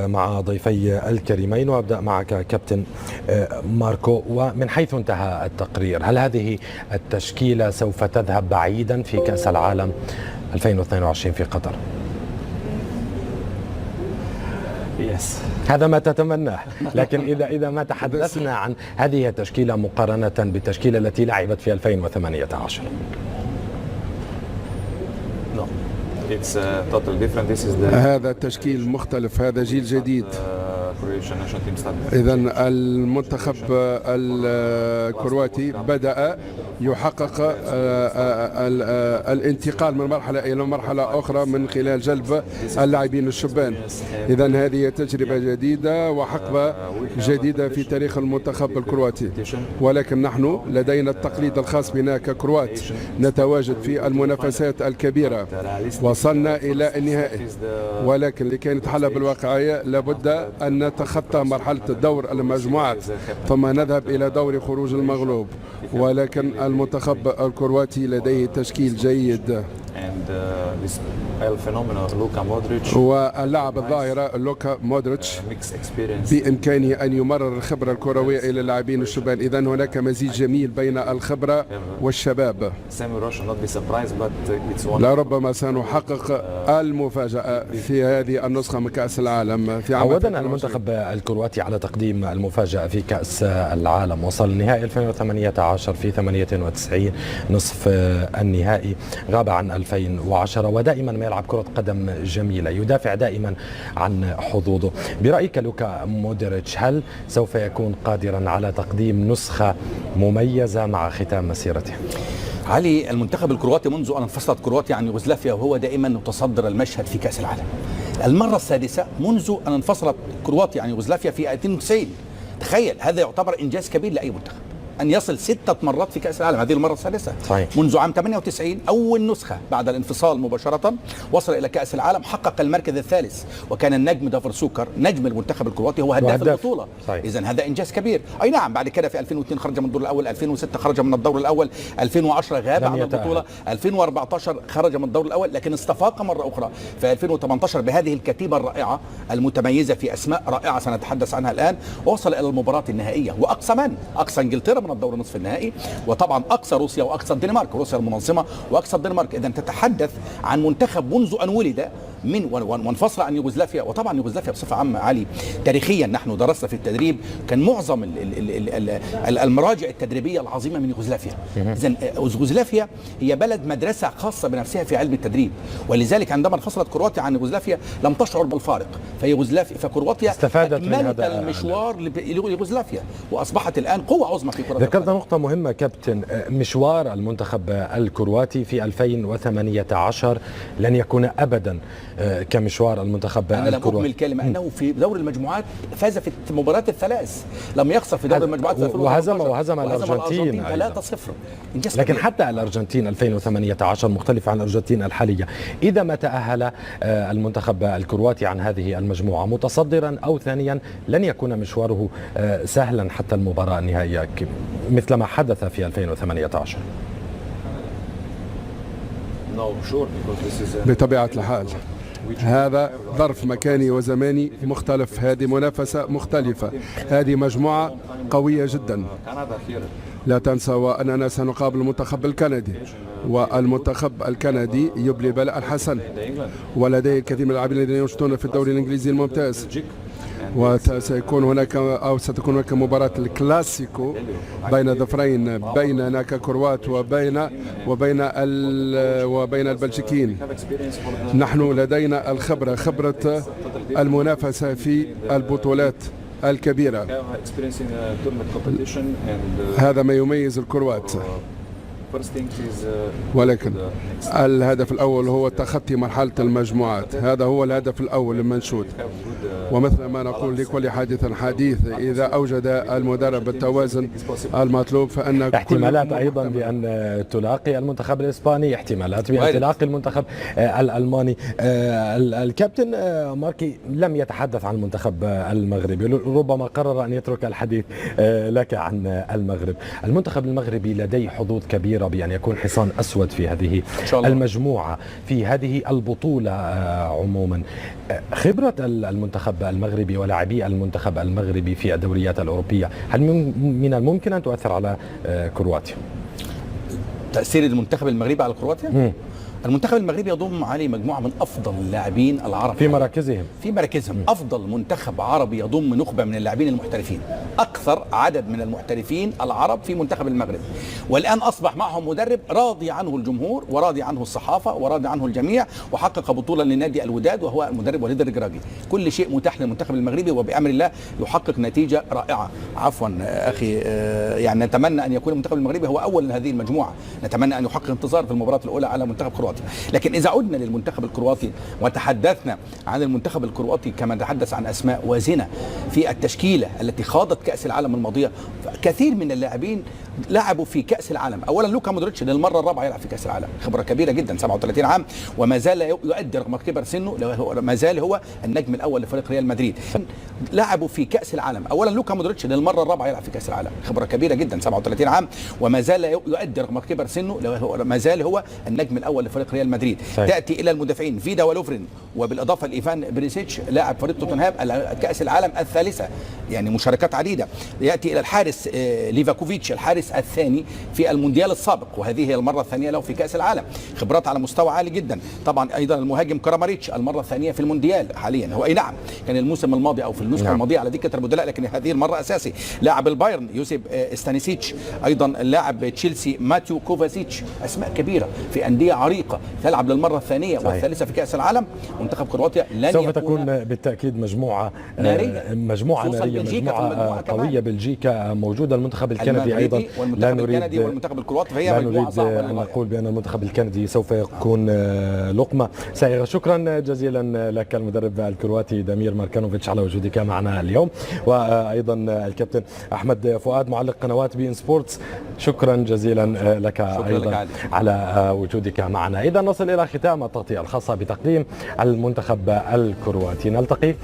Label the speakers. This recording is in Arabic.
Speaker 1: مع ضيفي الكريمين، وابدا معك كابتن ماركو. ومن حيث انتهى التقرير، هل هذه التشكيله سوف تذهب بعيدا في كأس العالم 2022 في قطر؟ هذا ما تتمناه، لكن إذا ما تحدثنا عن هذه التشكيلة مقارنة بالتشكيلة التي لعبت في 2018.
Speaker 2: هذا تشكيل مختلف، هذا جيل جديد. إذا المنتخب الكرواتي بدأ يحقق الانتقال من مرحلة إلى مرحلة أخرى من خلال جلب اللاعبين الشبان. إذا هذه تجربة جديدة وحقبة جديدة في تاريخ المنتخب الكرواتي، ولكن نحن لدينا التقليد الخاص بنا ككروات، نتواجد في المنافسات الكبيرة. وصلنا إلى النهائي، ولكن لكي نتحلى بالواقعية لابد أن نتخطى مرحلة دور المجموعات ثم نذهب إلى دور خروج المغلوب. ولكن المنتخب الكرواتي لديه تشكيل جيد، واللاعب الظاهرة لوكا مودريتش بإمكانه أن يمرر الخبرة الكروية إلى اللاعبين الشبان. إذن هناك مزيج جميل بين الخبرة والشباب. لربما سنحقق المفاجأة في هذه النسخة من كأس العالم في عام.
Speaker 1: عودنا المنتخب الكرواتي على تقديم المفاجأة في كأس العالم، وصل نهائي 2018 في 98 نصف النهائي، غاب عن 2010، ودائما ما يلعب كرة قدم جميلة، يدافع دائما عن حظوظه. برأيك لوكا مودريتش هل سوف يكون قادرا على تقديم نسخة مميزة مع ختام مسيرته؟
Speaker 3: علي، المنتخب الكرواتي منذ أن انفصلت كرواتيا عن يوغوسلافيا وهو دائما متصدر المشهد في كأس العالم. المرة السادسة منذ أن انفصلت كرواتيا عن يوغوسلافيا في 92. تخيل، هذا يعتبر إنجاز كبير لأي منتخب أن يصل 6 مرات في كأس العالم، هذه المرة السادسة.
Speaker 1: صحيح.
Speaker 3: منذ عام 98 أول نسخة بعد الانفصال مباشرة وصل إلى كأس العالم، حقق المركز الثالث، وكان النجم دافر سوكر نجم المنتخب الكرواتي هو هداف البطولة. إذن هذا إنجاز كبير. أي نعم، بعد كده في 2002 خرج من الدور الأول، 2006 خرج من الدور الأول، 2010 غاب عن البطولة، 2014 خرج من الدور الأول، لكن استفاق مرة أخرى في 2018 بهذه الكتيبة الرائعة المتميزة في أسماء رائعة سنتحدث عنها الآن، ووصل إلى المباراة النهائية. وأقصى من؟ أقصى إنجلترا من الدور نصف النهائي، وطبعا اقصى روسيا واقصى الدنمارك، روسيا المنظمه واقصى الدنمارك. اذا تتحدث عن منتخب منذ ان ولد من وانفصل عن يوغوسلافيا. وطبعا يوغوسلافيا بصفه عامه علي، تاريخيا نحن درسنا في التدريب، كان معظم المراجع التدريبيه العظيمه من يوغوسلافيا. اذا يوغوسلافيا هي بلد مدرسه خاصه بنفسها في علم التدريب، ولذلك عندما انفصلت كرواتيا عن يوغوسلافيا لم تشعر بالفارق. فكرواتيا
Speaker 1: استفادت من هذا
Speaker 3: المشوار ليوغوسلافيا واصبحت الان قوه عظمى في كره القدم.
Speaker 1: ذكرت نقطة مهمة كابتن، مشوار المنتخب الكرواتي في 2018 لن يكون أبدا كمشوار المنتخب
Speaker 3: الكرواتي. أنا لم أكمل
Speaker 1: الكلمة
Speaker 3: أنه في دور المجموعات فاز في المباريات الثلاث، لم يخسر في دور المجموعات
Speaker 1: وهزم الأرجنتين
Speaker 3: 3-0.
Speaker 1: لكن حتى الأرجنتين 2018 مختلف عن الأرجنتين الحالية. إذا ما تأهل المنتخب الكرواتي عن هذه المجموعة متصدرا أو ثانيا لن يكون مشواره سهلا حتى المباراة النهائية مثل ما حدث في 2018.
Speaker 2: بطبيعة الحال هذا ظرف مكاني وزماني مختلف، هذه منافسة مختلفة، هذه مجموعة قوية جدا. لا تنسى وأننا سنقابل المنتخب الكندي، والمنتخب الكندي يبلي بلاء الحسن، ولديه الكثير من اللاعبين الذين ينشطون في الدوري الإنجليزي الممتاز. وسيكون هناك أو ستكون هناك مباراة الكلاسيكو بين ظفرين بيننا ككروات وبين البلجيكيين. نحن لدينا الخبرة، خبرة المنافسة في البطولات الكبيرة. هذا ما يميز الكروات. ولكن الهدف الأول هو تخطي مرحلة المجموعات، هذا هو الهدف الأول المنشود. ومثل ما نقول لكل حادث حديث، إذا أوجد المدرب التوازن المطلوب فإن
Speaker 1: احتمالات أيضا بأن تلاقي المنتخب الإسباني، احتمالات بأن تلاقي المنتخب الألماني. الكابتن ماركي لم يتحدث عن المنتخب المغربي، ربما قرر أن يترك الحديث لك عن المغرب. المنتخب المغربي لديه حظوظ كبيرة الجديرة بأن يكون حصان أسود في هذه المجموعة في هذه البطولة عموما. خبرة المنتخب المغربي ولاعبي المنتخب المغربي في الدوريات الأوروبية هل من الممكن أن تؤثر على كرواتيا؟
Speaker 3: تأثير المنتخب المغربي على كرواتيا؟ المنتخب المغربي يضم عليه مجموعة من أفضل اللاعبين العرب
Speaker 1: في مراكزهم.
Speaker 3: أفضل منتخب عربي يضم نخبة من اللاعبين المحترفين، أكثر عدد من المحترفين العرب في منتخب المغرب، والآن أصبح معهم مدرب راضي عنه الجمهور وراضي عنه الصحافة وراضي عنه الجميع، وحقق بطولة لنادي الوداد وهو المدرب وليد الركراكي. كل شيء متاح للمنتخب المغربي وبأمر الله يحقق نتيجة رائعة. عفوا أخي، يعني نتمنى أن يكون المنتخب المغربي هو أول هذه المجموعة، نتمنى أن يحقق انتصار في المباراة الأولى على منتخب كرواتيا. لكن إذا عدنا للمنتخب الكرواتي وتحدثنا عن المنتخب الكرواتي كما نتحدث عن أسماء وازنة في التشكيلة التي خاضت كأس العالم الماضية، كثير من اللاعبين لعبوا في كأس العالم. أولا لوكا مودريتش للمرة الرابعة يلعب في كأس العالم، خبرة كبيرة جدا، 37 عام وما زال يؤدي رغم كبر سنه، ما زال هو النجم الأول لفريق ريال مدريد. لعبوا في كأس العالم. أولا لوكا مودريتش للمرة الرابعة يلعب في كأس العالم، خبرة كبيرة جدا، 37 عام وما زال يؤدي رغم كبر سنه، ما زال هو النجم الأول لفريق ريال مدريد. تأتي إلى المدافعين فيدا ولوفرين، وبالإضافة لإيفان بريسيتش لاعب فريق توتنهام كأس العالم الثالثة، يعني مشاركات عديدة. يأتي إلى الحارس ليفاكوفيتش الحارس الثاني في المونديال السابق، وهذه هي المرة الثانية له في كأس العالم، خبرات على مستوى عالي جدا. طبعا أيضا المهاجم كراماريتش المرة الثانية في المونديال حاليا، هو أي نعم كان الموسم الماضي أو في النسخة الماضية على دكة البدلاء، لكن هذه المرة أساسي. لاعب البايرن يوسف ستانيسيتش، أيضا لاعب تشيلسي ماتيو كوفاسيتش، أسماء كبيرة في أندية عريقة تلعب للمرة الثانية والثالثة في كأس العالم. منتخب كرواتيا لن
Speaker 1: سوف تكون بالتأكيد مجموعة نارية، مجموعة قوية. بلجيكا موجودة، المنتخب الكندي أيضا،
Speaker 3: لا نريد والمنتخب الكرواتي، فهي مجموعة صعبة.
Speaker 1: نقول بأن المنتخب الكندي سوف يكون لقمة سائغة. شكرا جزيلا لك المدرب الكرواتي دامير ماركانوفيتش على وجودك معنا اليوم، وأيضا الكابتن أحمد فؤاد معلق قنوات بي إن سبورتس، شكرا جزيلا لك أيضا على وجودك معنا. إذا نصل إلى ختام التغطية الخاصة بتقديم المنتخب الكرواتي، نلتقي